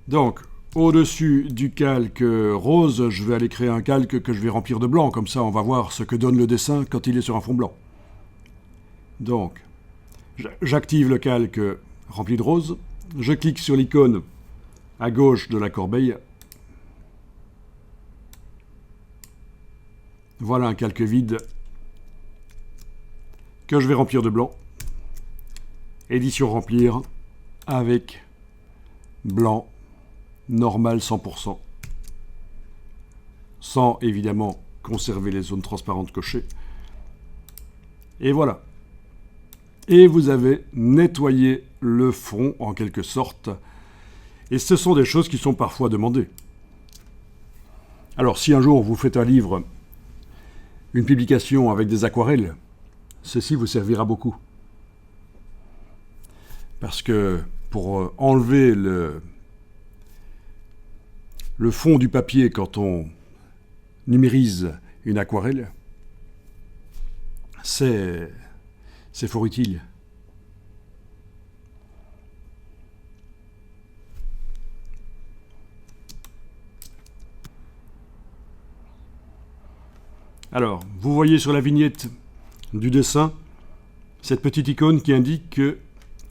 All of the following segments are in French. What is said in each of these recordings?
Donc, au-dessus du calque rose, je vais aller créer un calque que je vais remplir de blanc. Comme ça, on va voir ce que donne le dessin quand il est sur un fond blanc. Donc, j'active le calque rempli de rose. Je clique sur l'icône à gauche de la corbeille. Voilà un calque vide que je vais remplir de blanc. Édition remplir avec blanc normal 100%. Sans évidemment conserver les zones transparentes cochées. Et voilà. Et vous avez nettoyé le fond en quelque sorte. Et ce sont des choses qui sont parfois demandées. Alors si un jour vous faites un livre, une publication avec des aquarelles, ceci vous servira beaucoup. Parce que pour enlever le fond du papier quand on numérise une aquarelle, c'est fort utile. Alors, vous voyez sur la vignette du dessin cette petite icône qui indique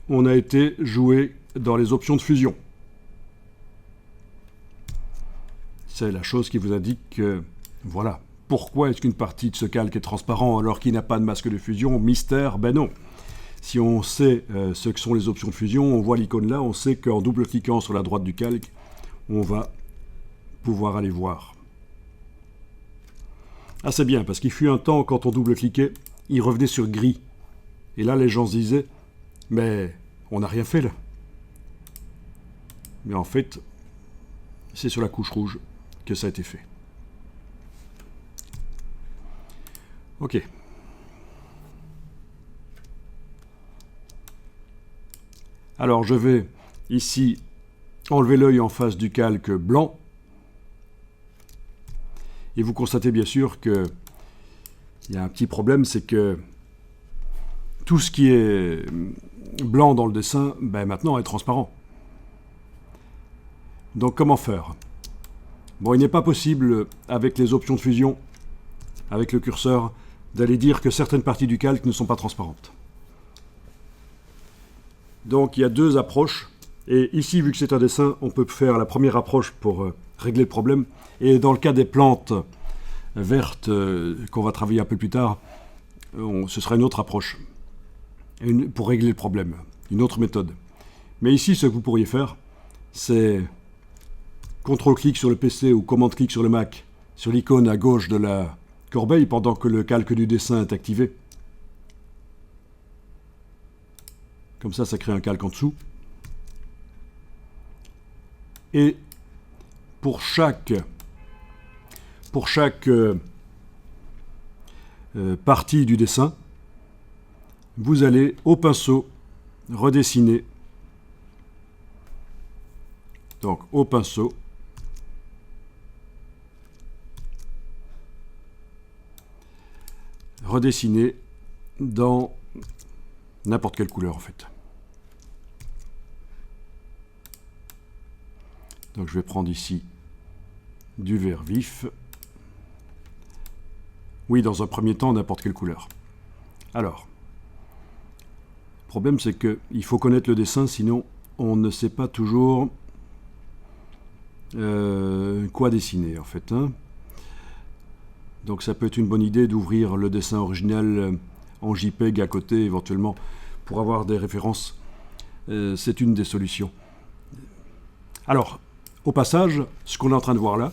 qu'on a été joué dans les options de fusion. C'est la chose qui vous indique que, voilà, pourquoi est-ce qu'une partie de ce calque est transparent alors qu'il n'a pas de masque de fusion? Mystère, ben non. Si on sait ce que sont les options de fusion, on voit l'icône là, on sait qu'en double-cliquant sur la droite du calque, on va pouvoir aller voir. Ah, c'est bien, parce qu'il fut un temps, quand on double-cliquait, il revenait sur gris. Et là, les gens se disaient, mais on n'a rien fait là. Mais en fait, c'est sur la couche rouge que ça a été fait. Ok. Alors, je vais ici enlever l'œil en face du calque blanc. Et vous constatez bien sûr qu'il y a un petit problème, c'est que tout ce qui est blanc dans le dessin, ben maintenant est transparent. Donc comment faire? Bon, il n'est pas possible, avec les options de fusion, avec le curseur, d'aller dire que certaines parties du calque ne sont pas transparentes. Donc il y a deux approches. Et ici, vu que c'est un dessin, on peut faire la première approche pour régler le problème. Et dans le cas des plantes vertes qu'on va travailler un peu plus tard, ce sera une autre approche pour régler le problème, une autre méthode. Mais ici, ce que vous pourriez faire, c'est CTRL-clic sur le PC ou commande-clic sur le Mac, sur l'icône à gauche de la corbeille pendant que le calque du dessin est activé. Comme ça, ça crée un calque en dessous. Et pour chaque partie du dessin, vous allez au pinceau redessiner. Donc au pinceau, redessiner dans n'importe quelle couleur en fait. Donc je vais prendre ici du vert vif. Oui, dans un premier temps, n'importe quelle couleur. Alors, le problème c'est qu'il faut connaître le dessin, sinon on ne sait pas toujours quoi dessiner en fait. Donc ça peut être une bonne idée d'ouvrir le dessin original en JPEG à côté éventuellement pour avoir des références. C'est une des solutions. Alors, au passage, ce qu'on est en train de voir là,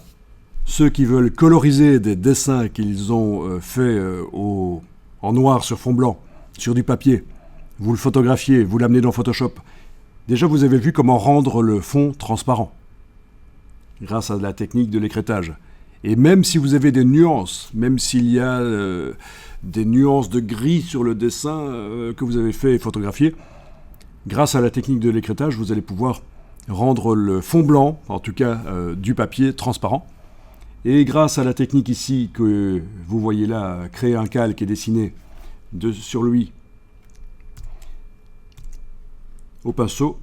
ceux qui veulent coloriser des dessins qu'ils ont faits en noir sur fond blanc, sur du papier, vous le photographiez, vous l'amenez dans Photoshop. Déjà, vous avez vu comment rendre le fond transparent, grâce à la technique de l'écrêtage. Et même si vous avez des nuances, même s'il y a des nuances de gris sur le dessin que vous avez fait et photographié, grâce à la technique de l'écrêtage, vous allez pouvoir rendre le fond blanc, en tout cas du papier, transparent. Et grâce à la technique ici que vous voyez là, créer un calque et dessiner sur lui au pinceau,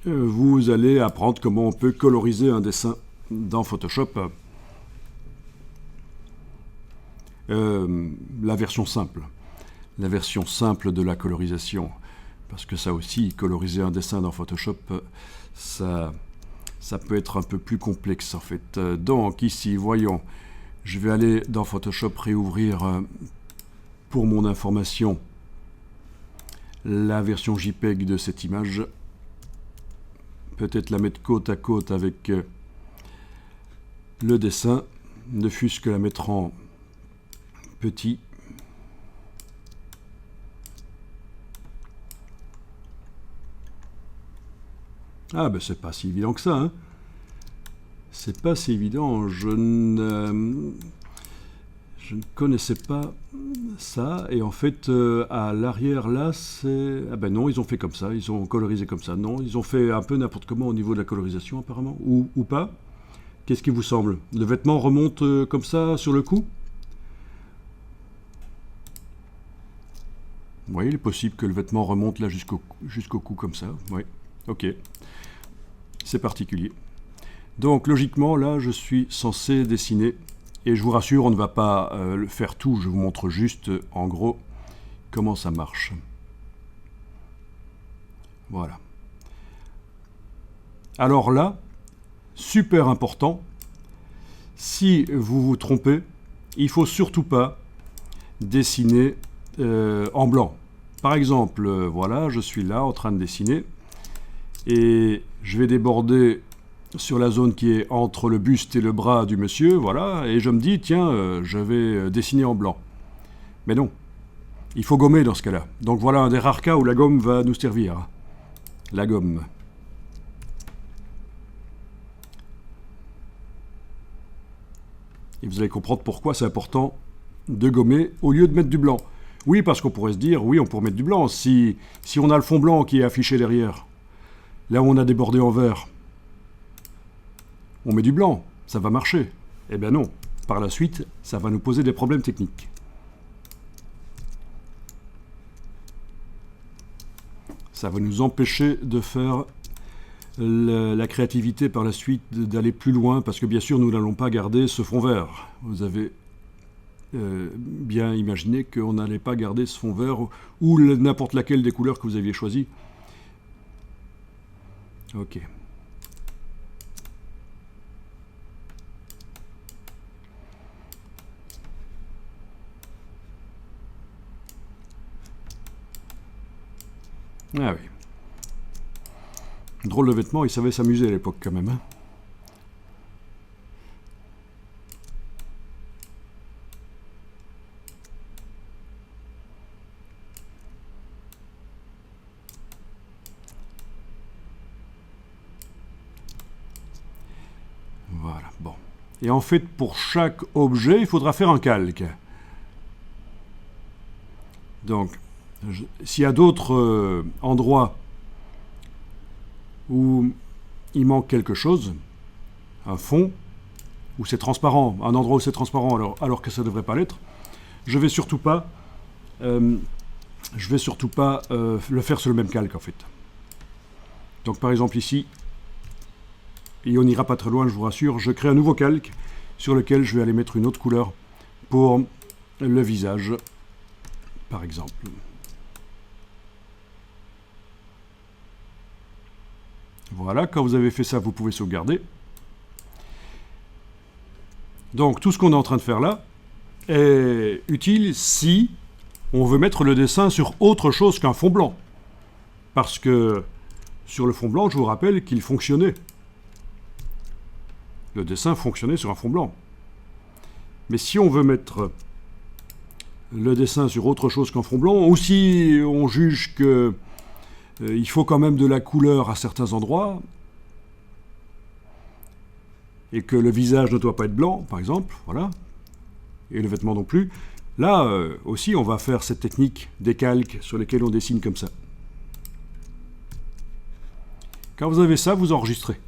vous allez apprendre comment on peut coloriser un dessin dans Photoshop. La version simple de la colorisation, parce que ça aussi, coloriser un dessin dans Photoshop, ça peut être un peu plus complexe en fait. Donc ici, voyons, je vais aller dans Photoshop, réouvrir pour mon information la version JPEG de cette image, peut-être la mettre côte à côte avec le dessin, ne fût-ce que la mettre en petit. Ah ben c'est pas si évident que ça, hein. C'est pas si évident, je ne connaissais pas ça, et en fait à l'arrière là c'est... Ah ben non, ils ont fait comme ça, ils ont colorisé comme ça, non, ils ont fait un peu n'importe comment au niveau de la colorisation apparemment, ou pas. Qu'est-ce qui vous semble? Le vêtement remonte comme ça sur le cou? Oui, il est possible que le vêtement remonte là jusqu'au cou comme ça. Oui, ok. C'est particulier. Donc logiquement, là, je suis censé dessiner. Et je vous rassure, on ne va pas le faire tout. Je vous montre juste, en gros, comment ça marche. Voilà. Alors là, super important, si vous vous trompez, il ne faut surtout pas dessiner en blanc. Par exemple, voilà, je suis là en train de dessiner et je vais déborder sur la zone qui est entre le buste et le bras du monsieur, voilà, et je me dis, tiens, je vais dessiner en blanc. Mais non, il faut gommer dans ce cas-là. Donc voilà un des rares cas où la gomme va nous servir. La gomme. Et vous allez comprendre pourquoi c'est important de gommer au lieu de mettre du blanc. Oui, parce qu'on pourrait se dire, oui, on pourrait mettre du blanc. Si on a le fond blanc qui est affiché derrière, là où on a débordé en vert, on met du blanc, ça va marcher. Eh bien non, par la suite, ça va nous poser des problèmes techniques. Ça va nous empêcher de faire la créativité par la suite, d'aller plus loin, parce que bien sûr, nous n'allons pas garder ce fond vert. Vous avez bien imaginé qu'on n'allait pas garder ce fond vert ou n'importe laquelle des couleurs que vous aviez choisies. Ok. Ah oui. Drôle de vêtements, ils savaient s'amuser à l'époque quand même. Hein. Voilà, bon. Et en fait, pour chaque objet, il faudra faire un calque. Donc, s'il y a d'autres endroits où il manque quelque chose, un fond, où c'est transparent, un endroit où c'est transparent alors que ça ne devrait pas l'être, je vais surtout pas le faire sur le même calque en fait. Donc par exemple ici, et on n'ira pas très loin, je vous rassure, je crée un nouveau calque sur lequel je vais aller mettre une autre couleur pour le visage, par exemple. Voilà, quand vous avez fait ça, vous pouvez sauvegarder. Donc tout ce qu'on est en train de faire là est utile si on veut mettre le dessin sur autre chose qu'un fond blanc. Parce que sur le fond blanc, je vous rappelle qu'il fonctionnait. Le dessin fonctionnait sur un fond blanc. Mais si on veut mettre le dessin sur autre chose qu'un fond blanc, ou si on juge que il faut quand même de la couleur à certains endroits, et que le visage ne doit pas être blanc, par exemple, voilà, et le vêtement non plus, là aussi on va faire cette technique des calques sur lesquels on dessine comme ça. Quand vous avez ça, vous enregistrez.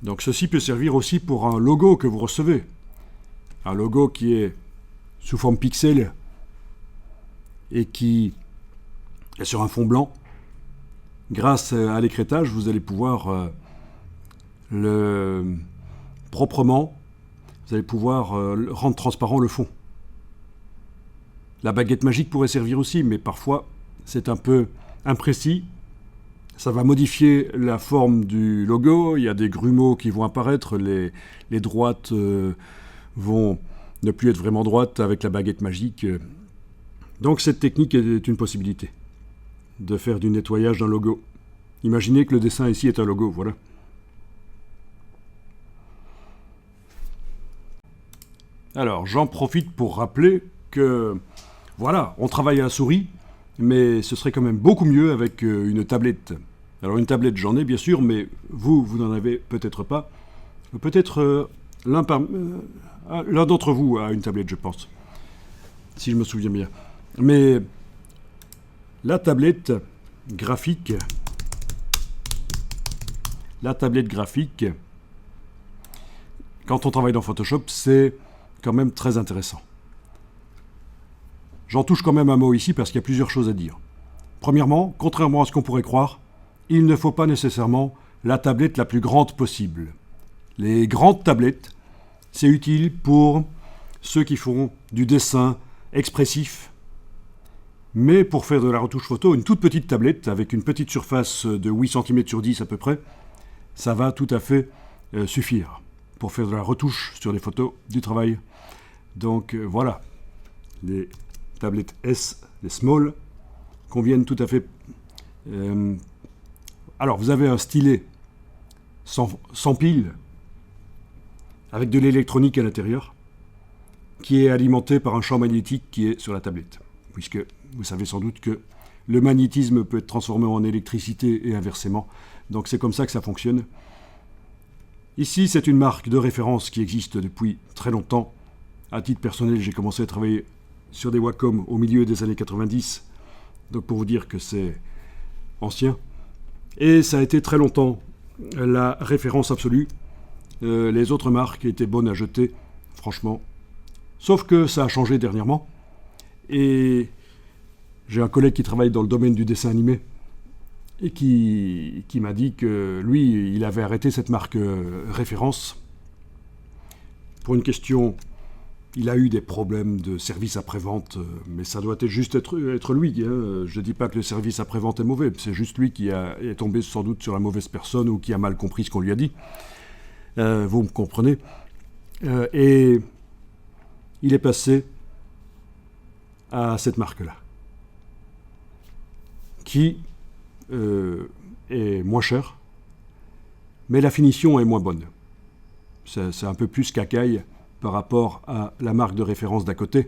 Donc ceci peut servir aussi pour un logo que vous recevez. Un logo qui est sous forme pixel et qui est sur un fond blanc. Grâce à l'écrêtage, vous allez pouvoir proprement, vous allez pouvoir rendre transparent le fond. La baguette magique pourrait servir aussi, mais parfois c'est un peu imprécis. Ça va modifier la forme du logo, il y a des grumeaux qui vont apparaître, les droites vont ne plus être vraiment droites avec la baguette magique. Donc cette technique est une possibilité de faire du nettoyage d'un logo. Imaginez que le dessin ici est un logo, voilà. Alors j'en profite pour rappeler que voilà, on travaille à la souris, mais ce serait quand même beaucoup mieux avec une tablette. Alors une tablette j'en ai bien sûr, mais vous n'en avez peut-être pas. Peut-être l'un d'entre vous a une tablette, je pense, si je me souviens bien. Mais la tablette graphique, quand on travaille dans Photoshop, c'est quand même très intéressant. J'en touche quand même un mot ici parce qu'il y a plusieurs choses à dire. Premièrement, contrairement à ce qu'on pourrait croire, il ne faut pas nécessairement la tablette la plus grande possible. Les grandes tablettes, c'est utile pour ceux qui font du dessin expressif. Mais pour faire de la retouche photo, une toute petite tablette avec une petite surface de 8 cm sur 10 à peu près, ça va tout à fait suffire pour faire de la retouche sur des photos du travail. Donc voilà, les tablettes S, les small, conviennent tout à fait. Alors vous avez un stylet sans pile, avec de l'électronique à l'intérieur, qui est alimenté par un champ magnétique qui est sur la tablette. Puisque vous savez sans doute que le magnétisme peut être transformé en électricité et inversement. Donc c'est comme ça que ça fonctionne. Ici, c'est une marque de référence qui existe depuis très longtemps. À titre personnel, j'ai commencé à travailler sur des Wacom au milieu des années 90. Donc pour vous dire que c'est ancien. Et ça a été très longtemps la référence absolue. Les autres marques étaient bonnes à jeter, franchement. Sauf que ça a changé dernièrement. Et j'ai un collègue qui travaille dans le domaine du dessin animé et qui m'a dit que lui, il avait arrêté cette marque référence. Pour une question, il a eu des problèmes de service après-vente, mais ça doit juste être lui. Hein. Je ne dis pas que le service après-vente est mauvais, c'est juste lui qui est tombé sans doute sur la mauvaise personne ou qui a mal compris ce qu'on lui a dit. Vous me comprenez. Et il est passé à cette marque-là, qui est moins chère, mais la finition est moins bonne. C'est un peu plus cacaille par rapport à la marque de référence d'à côté.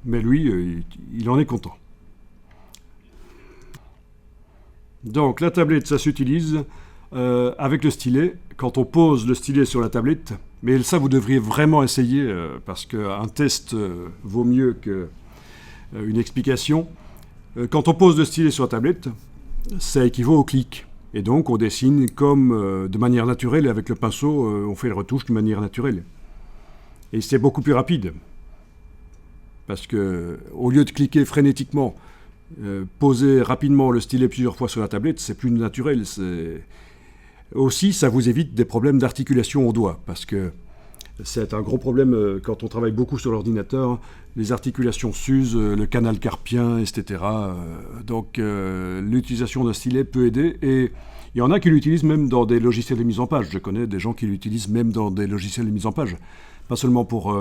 Mais lui, il en est content. Donc la tablette, ça s'utilise avec le stylet. Quand on pose le stylet sur la tablette, mais ça vous devriez vraiment essayer, parce qu'un test vaut mieux qu'une explication. Quand on pose le stylet sur la tablette, ça équivaut au clic. Et donc on dessine comme de manière naturelle, avec le pinceau, on fait les retouches de manière naturelle. Et c'est beaucoup plus rapide. Parce que au lieu de cliquer frénétiquement, poser rapidement le stylet plusieurs fois sur la tablette, c'est plus naturel. Aussi, ça vous évite des problèmes d'articulation au doigt, parce que c'est un gros problème quand on travaille beaucoup sur l'ordinateur. Les articulations s'usent, le canal carpien, etc. Donc l'utilisation d'un stylet peut aider, et il y en a qui l'utilisent même dans des logiciels de mise en page. Je connais des gens qui l'utilisent même dans des logiciels de mise en page. Pas seulement pour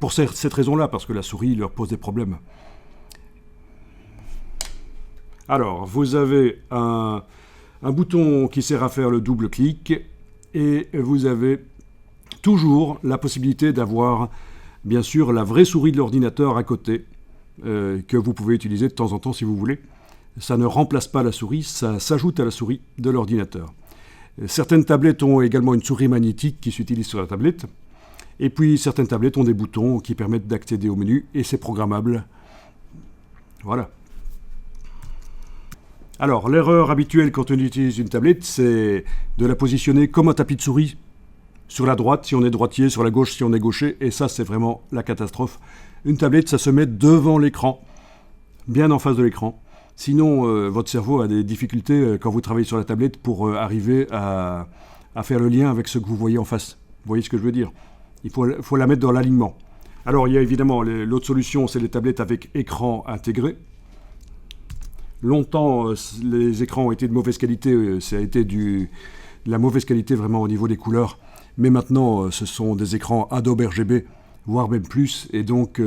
cette raison-là, parce que la souris leur pose des problèmes. Alors, vous avez un bouton qui sert à faire le double clic, et vous avez toujours la possibilité d'avoir, bien sûr, la vraie souris de l'ordinateur à côté, que vous pouvez utiliser de temps en temps si vous voulez. Ça ne remplace pas la souris, ça s'ajoute à la souris de l'ordinateur. Certaines tablettes ont également une souris magnétique qui s'utilise sur la tablette, et puis certaines tablettes ont des boutons qui permettent d'accéder au menu, et c'est programmable. Voilà. Alors, l'erreur habituelle quand on utilise une tablette, c'est de la positionner comme un tapis de souris sur la droite si on est droitier, sur la gauche si on est gaucher, et ça c'est vraiment la catastrophe. Une tablette, ça se met devant l'écran, bien en face de l'écran. Sinon, votre cerveau a des difficultés quand vous travaillez sur la tablette pour arriver à faire le lien avec ce que vous voyez en face. Vous voyez ce que je veux dire? Il faut la mettre dans l'alignement. Alors il y a évidemment l'autre solution, c'est les tablettes avec écran intégré. Longtemps, les écrans ont été de mauvaise qualité, ça a été de la mauvaise qualité vraiment au niveau des couleurs. Mais maintenant, ce sont des écrans Adobe RGB, voire même plus. Et donc,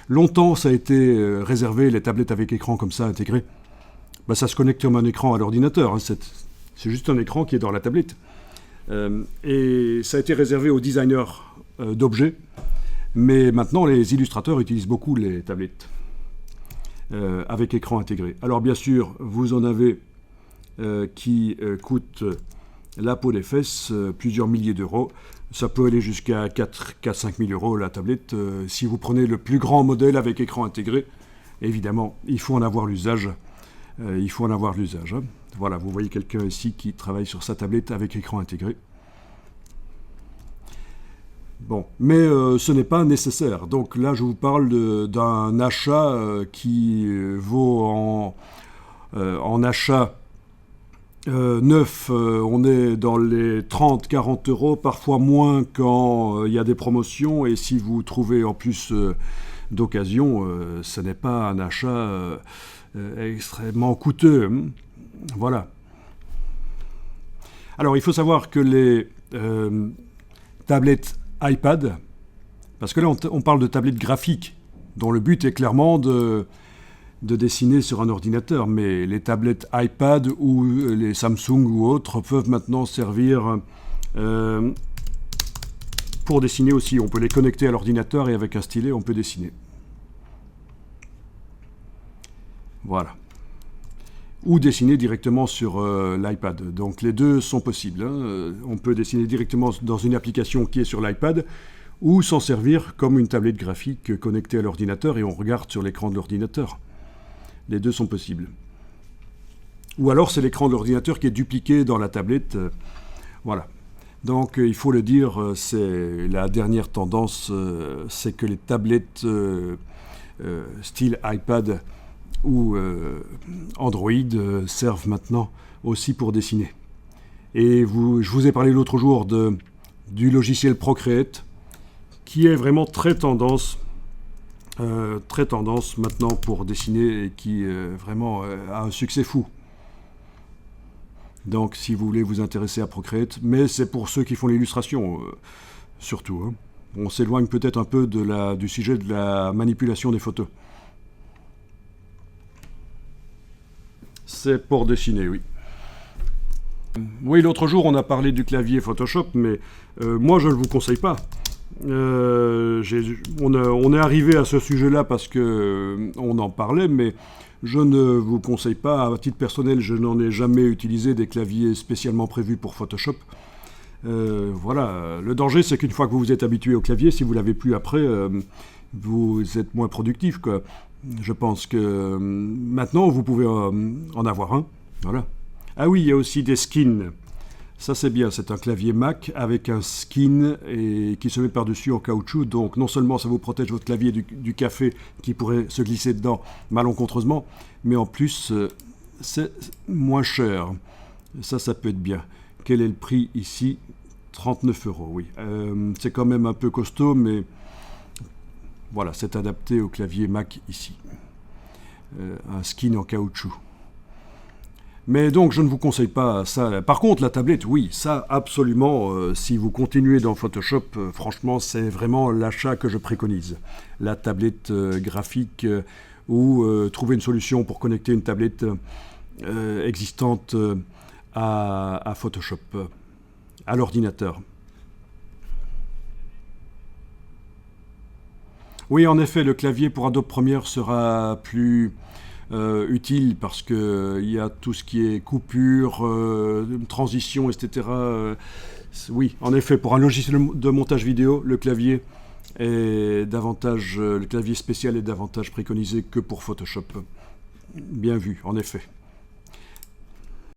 longtemps, ça a été réservé, les tablettes avec écran comme ça intégré. Ben, ça se connecte comme un écran à l'ordinateur. Hein. C'est juste un écran qui est dans la tablette. Et ça a été réservé aux designers d'objets. Mais maintenant, les illustrateurs utilisent beaucoup les tablettes avec écran intégré. Alors bien sûr, vous en avez qui coûtent la peau des fesses, plusieurs milliers d'euros. Ça peut aller jusqu'à 4-5 000 euros la tablette. Si vous prenez le plus grand modèle avec écran intégré, évidemment, il faut en avoir l'usage. Hein. Voilà, vous voyez quelqu'un ici qui travaille sur sa tablette avec écran intégré. Bon, mais ce n'est pas nécessaire. Donc là, je vous parle d'un achat qui vaut en achat neuf, on est dans les 30-40 euros, parfois moins quand il y a des promotions. Et si vous trouvez en plus d'occasion, ce n'est pas un achat extrêmement coûteux. Voilà. Alors, il faut savoir que les tablettes iPad, parce que là on parle de tablettes graphiques dont le but est clairement de dessiner sur un ordinateur, mais les tablettes iPad ou les Samsung ou autres peuvent maintenant servir pour dessiner aussi. On peut les connecter à l'ordinateur et avec un stylet on peut dessiner. Voilà. Ou dessiner directement sur l'iPad. Donc les deux sont possibles. Hein. On peut dessiner directement dans une application qui est sur l'iPad ou s'en servir comme une tablette graphique connectée à l'ordinateur et on regarde sur l'écran de l'ordinateur. Les deux sont possibles. Ou alors c'est l'écran de l'ordinateur qui est dupliqué dans la tablette. Voilà. Donc il faut le dire, c'est la dernière tendance, c'est que les tablettes style iPad ou Android servent maintenant aussi pour dessiner. Et je vous ai parlé l'autre jour du logiciel Procreate, qui est vraiment très tendance maintenant pour dessiner et qui vraiment a un succès fou. Donc si vous voulez vous intéresser à Procreate, mais c'est pour ceux qui font l'illustration surtout. Hein. On s'éloigne peut-être un peu du sujet de la manipulation des photos. C'est pour dessiner, oui. Oui, l'autre jour, on a parlé du clavier Photoshop, mais moi, je ne vous conseille pas. On est arrivé à ce sujet-là parce qu'on en parlait, mais je ne vous conseille pas. À titre personnel, je n'en ai jamais utilisé des claviers spécialement prévus pour Photoshop. Voilà. Le danger, c'est qu'une fois que vous vous êtes habitué au clavier, si vous ne l'avez plus après, vous êtes moins productif, quoi. Je pense que maintenant, vous pouvez en avoir un. Voilà. Ah oui, il y a aussi des skins. Ça, c'est bien. C'est un clavier Mac avec un skin et qui se met par-dessus en caoutchouc. Donc, non seulement ça vous protège votre clavier du café qui pourrait se glisser dedans malencontreusement, mais en plus, c'est moins cher. Ça peut être bien. Quel est le prix ici? 39 €, oui. C'est quand même un peu costaud, mais... Voilà, c'est adapté au clavier Mac ici. Un skin en caoutchouc. Mais donc, je ne vous conseille pas ça. Par contre, la tablette, oui, ça, absolument. Si vous continuez dans Photoshop, franchement, c'est vraiment l'achat que je préconise. La tablette graphique ou trouver une solution pour connecter une tablette existante à Photoshop, à l'ordinateur. Oui, en effet, le clavier pour Adobe Premiere sera plus utile parce qu'il y a tout ce qui est coupure, transition, etc. Oui, en effet, pour un logiciel de montage vidéo, le clavier spécial est davantage préconisé que pour Photoshop. Bien vu, en effet.